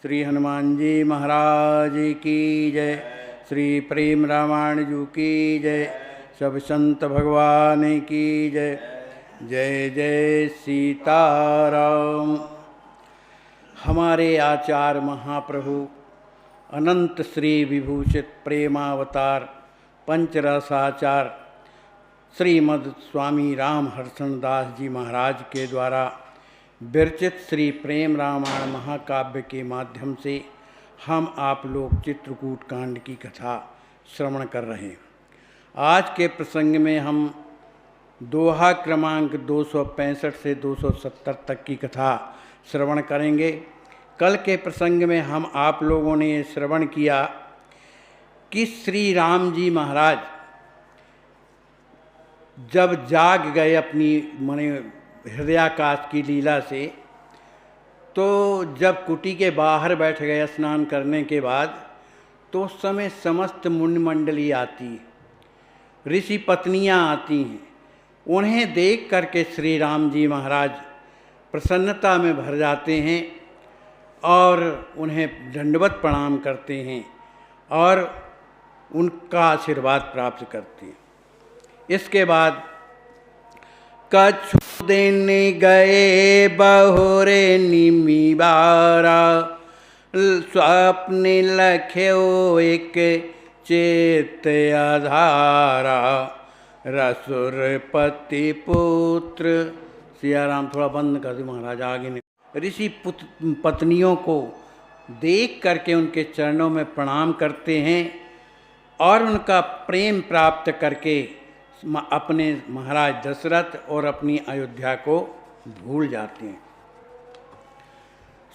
श्री हनुमान जी महाराज की जय। श्री प्रेम रामायण जी की जय। सब संत भगवान की जय। जय जय सीताराम। हमारे आचार्य महाप्रभु अनंत श्री विभूषित प्रेमावतार पंचरसाचार श्रीमद स्वामी राम हर्षण दास जी महाराज के द्वारा विरचित श्री प्रेम रामायण महाकाव्य के माध्यम से हम आप लोग चित्रकूट कांड की कथा श्रवण कर रहे हैं। आज के प्रसंग में हम दोहा क्रमांक 265 से 270 तक की कथा श्रवण करेंगे। कल के प्रसंग में हम आप लोगों ने ये श्रवण किया कि श्री राम जी महाराज जब जाग गए अपनी मने हृदयाकाश की लीला से, तो जब कुटी के बाहर बैठ गए स्नान करने के बाद, तो उस समय समस्त मुनि मंडली आती, ऋषि पत्नियां आती हैं। उन्हें देख करके श्री राम जी महाराज प्रसन्नता में भर जाते हैं और उन्हें दंडवत प्रणाम करते हैं और उनका आशीर्वाद प्राप्त करते हैं। इसके बाद कछु दिन गए बहुरे निमिबारा, स्वप्न लख्यो एक चेत आधारा, रसुरपति पुत्र। सियाराम थोड़ा बंद कर दो महाराज, आगे नहीं। ऋषि पत्नियों को देख करके उनके चरणों में प्रणाम करते हैं और उनका प्रेम प्राप्त करके अपने महाराज दशरथ और अपनी अयोध्या को भूल जाते हैं।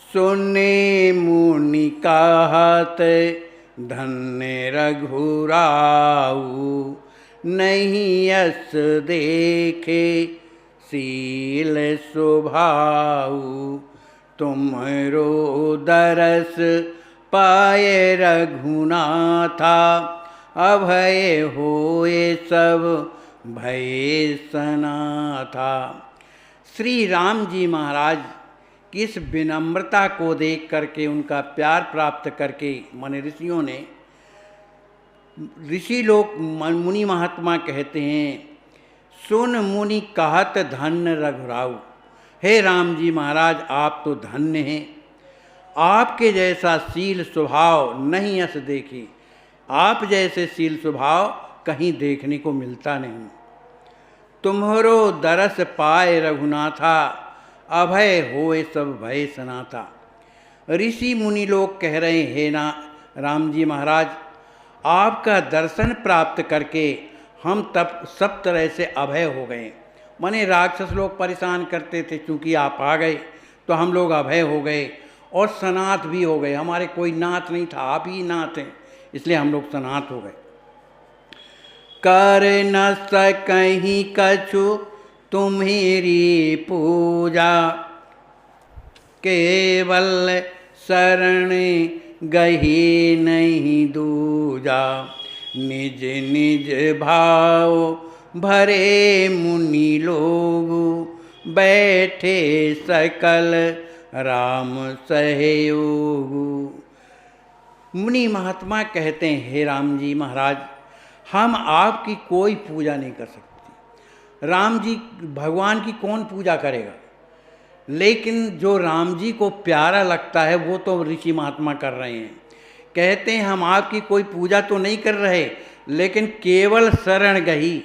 सुने मुनि कहत धन्य रघुराऊ, नहीं यस देखे सील स्वभाऊ, तुमरो दरस पाए रघुनाथा, अभय होए सब भय सनाथा। श्री राम जी महाराज की इस विनम्रता को देख करके, उनका प्यार प्राप्त करके मन ऋषियों ने, ऋषि लोग मुनि महात्मा कहते हैं, सुन मुनि कहत धन्य रघुराऊ। हे राम जी महाराज, आप तो धन्य हैं, आपके जैसा शील स्वभाव नहीं यस देखी। आप जैसे शील स्वभाव कहीं देखने को मिलता नहीं। तुम्हरो दरस पाए रघुनाथा, अभय होए सब भय सनाथा। ऋषि मुनि लोग कह रहे हैं, हे ना राम जी महाराज, आपका दर्शन प्राप्त करके हम तब सब तरह से अभय हो गए। माने राक्षस लोग परेशान करते थे, चूँकि आप आ गए तो हम लोग अभय हो गए और सनाथ भी हो गए। हमारे कोई नाथ नहीं था, आप ही नाथ हैं, इसलिए हम लोग सनाथ हो गए। कर न सकहीं कछु तुम्हेरी पूजा, केवल शरण गही नहीं दूजा। निज निज भाव भरे मुनि लोग, बैठे सकल राम सहयोगु। मुनि महात्मा कहते हैं, हे राम जी महाराज, हम आपकी कोई पूजा नहीं कर सकते। राम जी, भगवान की कौन पूजा करेगा? लेकिन जो राम जी को प्यारा लगता है वो तो ऋषि महात्मा कर रहे हैं। कहते हैं, हम आपकी कोई पूजा तो नहीं कर रहे, लेकिन केवल शरण गही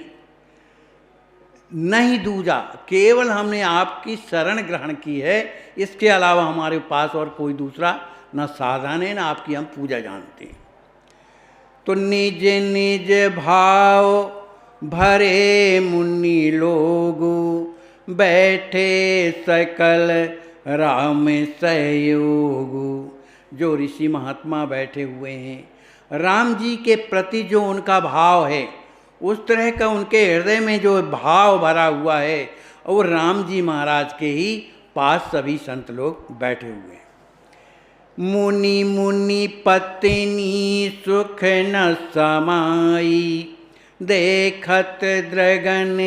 नहीं दूजा। केवल हमने आपकी शरण ग्रहण की है, इसके अलावा हमारे पास और कोई दूसरा न साधन है, न आपकी हम पूजा जानते हैं। तो निज निज भाव भरे मुनि लोगु, बैठे सकल राम सहयोगु। जो ऋषि महात्मा बैठे हुए हैं, राम जी के प्रति जो उनका भाव है, उस तरह का उनके हृदय में जो भाव भरा हुआ है, वो राम जी महाराज के ही पास सभी संत लोग बैठे हुए हैं। मुनि मुनि पत्नी सुख न समाई, देखत द्रगन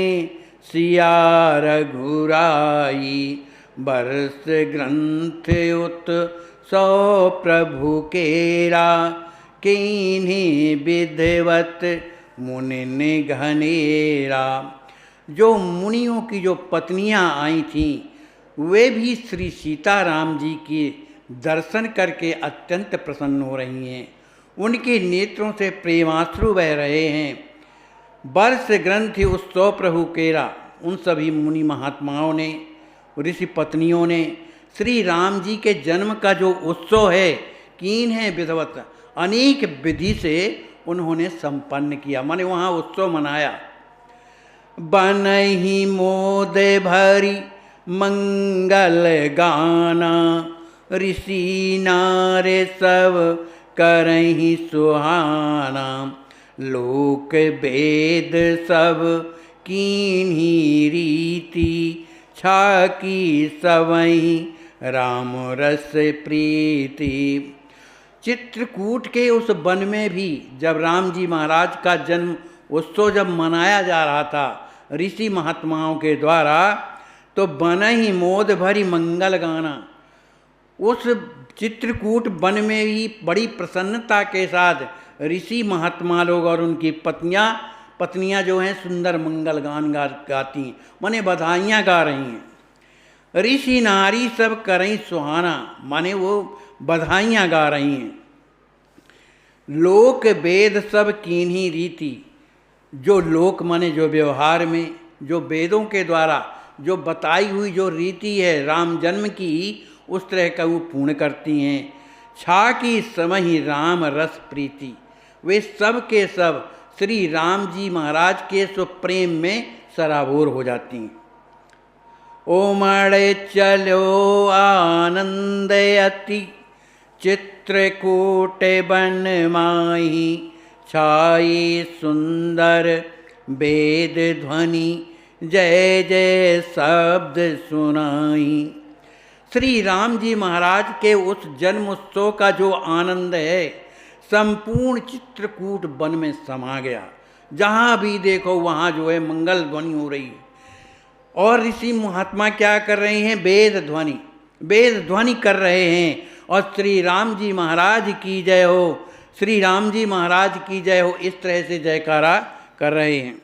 सिया रघुराई। बरस ग्रंथ उत सो प्रभु केरा, कीन्ही विधिवत मुनि घनेरा। जो मुनियों की जो पत्नियां आई थीं, वे भी श्री सीताराम जी के दर्शन करके अत्यंत प्रसन्न हो रही हैं। उनके नेत्रों से प्रेमाश्रु बह रहे हैं। वर्ष ग्रंथि उत्सव प्रभु केरा। उन सभी मुनि महात्माओं ने, ऋषि पत्नियों ने श्री राम जी के जन्म का जो उत्सव है, कीन है विधवत, अनेक विधि से उन्होंने संपन्न किया, माने वहाँ उत्सव मनाया। बनहि मोद भरी मंगल गाना, ऋषि नारे सब करहि सुहाना। लोक वेद सब कीन्ही रीति, छाकी सवहि राम रस प्रीति। चित्रकूट के उस वन में भी जब राम जी महाराज का जन्म उत्सव जब मनाया जा रहा था ऋषि महात्माओं के द्वारा, तो बनहि मोद भरी मंगल गाना। उस चित्रकूट वन में भी बड़ी प्रसन्नता के साथ ऋषि महात्मा लोग और उनकी पत्नियां जो हैं सुंदर मंगल गान गाती हैं, माने बधाइयाँ गा रही हैं। ऋषि नारी सब करई सुहाना, माने वो बधाइयाँ गा रही हैं। लोक वेद सब कीन्ही रीति, जो लोक माने जो व्यवहार में, जो वेदों के द्वारा जो बताई हुई जो रीति है राम जन्म की, उस तरह का वो पूर्ण करती हैं। छा की समहि राम रस प्रीति, वे सब के सब श्री राम जी महाराज के सो प्रेम में सराबोर हो जाती हैं। ओमड़े चलो आनंद अति, चित्रकूट बन माही। छाई सुंदर वेद ध्वनि, जय जय शब्द सुनाई। श्री राम जी महाराज के उस जन्म उत्सव का जो आनंद है, संपूर्ण चित्रकूट वन में समा गया। जहाँ भी देखो वहाँ जो है मंगल ध्वनि हो रही है। और ऋषि महात्मा क्या कर रहे हैं? वेद ध्वनि कर रहे हैं। और श्री राम जी महाराज की जय हो, श्री राम जी महाराज की जय हो, इस तरह से जयकारा कर रहे हैं।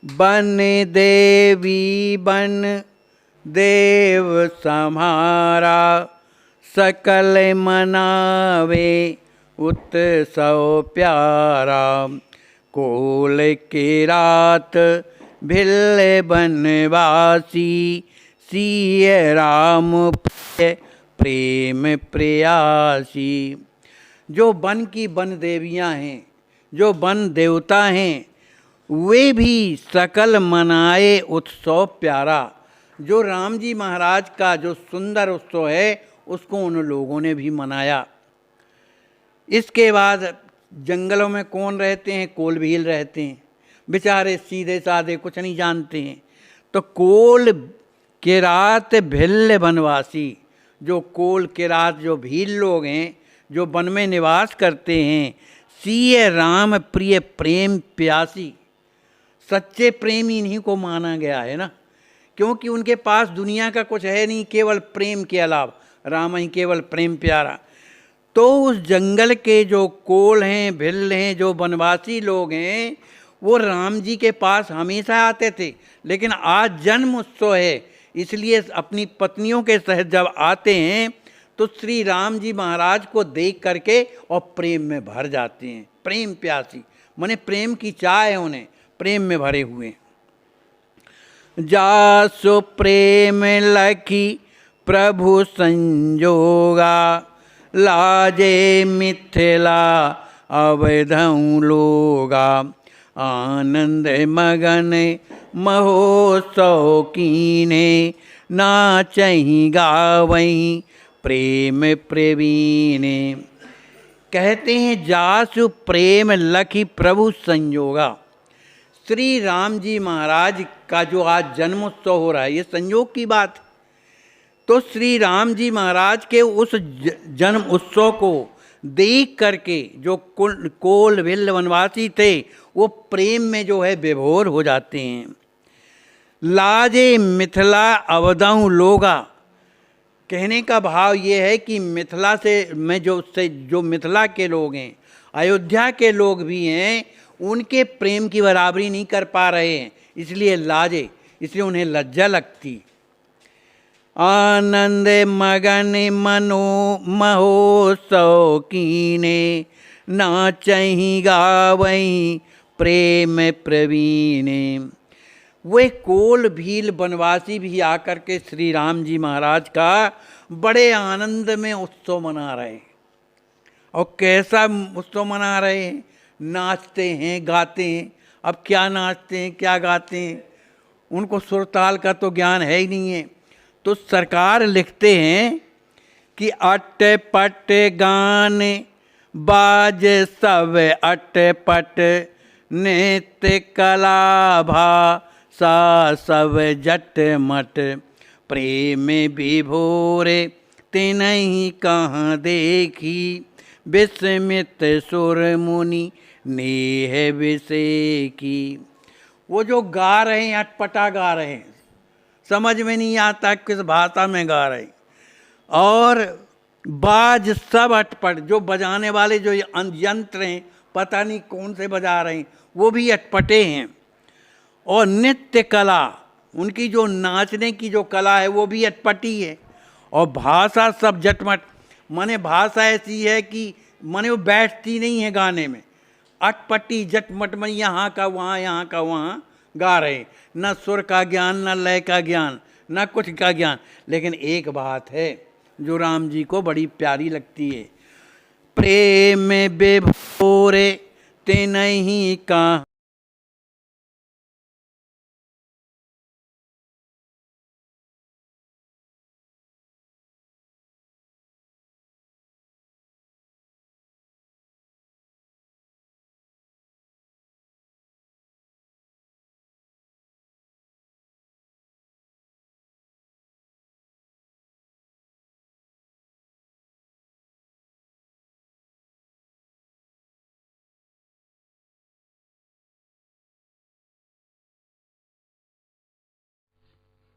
बन देवी बन देव सम्हारा, सकल मनावे उत्सव प्यारा। कोल की रात भिल्ल बनवासी, सिय राम प्रेम प्रियासी। जो वन की वन देवियाँ हैं, जो वन देवता हैं, वे भी सकल मनाए उत्सव प्यारा। जो राम जी महाराज का जो सुंदर उत्सव है, उसको उन लोगों ने भी मनाया। इसके बाद जंगलों में कौन रहते हैं? कोल भील रहते हैं। बेचारे सीधे साधे कुछ नहीं जानते हैं। तो कोल किरात भिल्ल वनवासी, जो कोल किरात जो भील लोग हैं, जो वन में निवास करते हैं, सिय राम प्रिय प्रेम प्यासी। सच्चे प्रेमी इन्हीं को माना गया है ना, क्योंकि उनके पास दुनिया का कुछ है नहीं, केवल प्रेम के अलावा। राम ही केवल प्रेम प्यारा। तो उस जंगल के जो कोल हैं, भिल्ल हैं, जो वनवासी लोग हैं, वो राम जी के पास हमेशा आते थे। लेकिन आज जन्म उत्सव है, इसलिए अपनी पत्नियों के सहित जब आते हैं तो श्री राम जी महाराज को देख करके और प्रेम में भर जाते हैं। प्रेम प्यासी माने प्रेम की चाह है उन्हें, प्रेम में भरे हुए। जासु प्रेम लखी प्रभु संजोगा, लाजे मिथिला अवधऊ लोगा। आनंद मगन महोत्सव कीने, नाचहि गावहीं प्रेम प्रवीणे। कहते हैं जासु प्रेम लखी प्रभु संयोगा। श्री राम जी महाराज का जो आज जन्मोत्सव हो रहा है, ये संयोग की बात। तो श्री राम जी महाराज के उस जन्म उत्सव को देख करके जो कोल भिल्ल वनवासी थे, वो प्रेम में जो है विभोर हो जाते हैं। लाजे मिथिला अवधऊ लोगा। कहने का भाव ये है कि मिथिला से में जो मिथिला के लोग हैं, अयोध्या के लोग भी हैं, उनके प्रेम की बराबरी नहीं कर पा रहे हैं, इसलिए लाजे, इसलिए उन्हें लज्जा लगती। आनंद मगन मनो महोत्सव कीने, नाचहि गावहि प्रेम प्रवीणे। वे कोल भील वनवासी भी आकर के श्री राम जी महाराज का बड़े आनंद में उत्सव मना रहे हैं। और कैसा उत्सव मना रहे हैं? नाचते हैं, गाते हैं। अब क्या नाचते हैं, क्या गाते हैं, उनको सुरताल का तो ज्ञान है ही नहीं है। तो सरकार लिखते हैं कि अट पट गान बाज सब अट पट, नृत्य कला भाषा सब जट मट। प्रेम विभोरे तिनहि कहाँ देखी, विस्मित सुर मुनि नेह विषेकी। वो जो गा रहे हैं अटपटा गा रहे हैं, समझ में नहीं आता किस भाषा में गा रहे हैं। और बाज सब अटपट, जो बजाने वाले जो यंत्र हैं पता नहीं कौन से बजा रहे हैं, वो भी अटपटे हैं। और नृत्य कला, उनकी जो नाचने की जो कला है वो भी अटपटी है। और भाषा सब जटमट, माने भाषा ऐसी है कि माने वो बैठती नहीं है गाने में, अटपटी जटमट में यहाँ का वहाँ, यहाँ का वहाँ गा रहे। न सुर का ज्ञान, न लय का ज्ञान, न कुछ का ज्ञान। लेकिन एक बात है जो राम जी को बड़ी प्यारी लगती है, प्रेम विभोरे तिनहि कहाँ।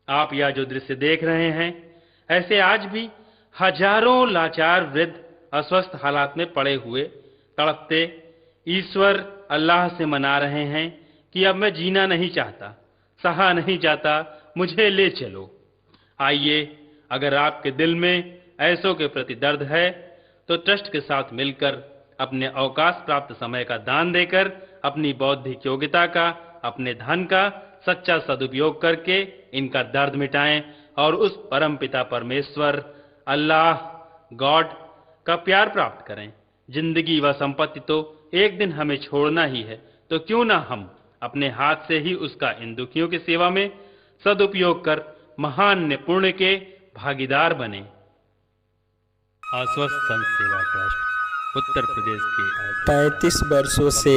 आप यह जो दृश्य देख रहे हैं, ऐसे आज भी हजारों लाचार वृद्ध अस्वस्थ हालात में पड़े हुए तड़पते ईश्वर अल्लाह से मना रहे हैं कि अब मैं जीना नहीं चाहता, सहा नहीं जाता, मुझे ले चलो। आइए, अगर आपके दिल में ऐसों के प्रति दर्द है तो ट्रस्ट के साथ मिलकर अपने अवकाश प्राप्त समय का दान देकर अपनी बौद्धिक योग्यता का, अपने धन का सच्चा सदुपयोग करके इनका दर्द मिटाएं और उस परम पिता परमेश्वर अल्लाह गॉड का प्यार प्राप्त करें। जिंदगी व संपत्ति तो एक दिन हमें छोड़ना ही है, तो क्यों ना हम अपने हाथ से ही उसका इन दुखियों की सेवा में सदुपयोग कर महान पुण्य के भागीदार बने। आश्वस्त संत सेवा ट्रस्ट उत्तर प्रदेश के 35 वर्षों से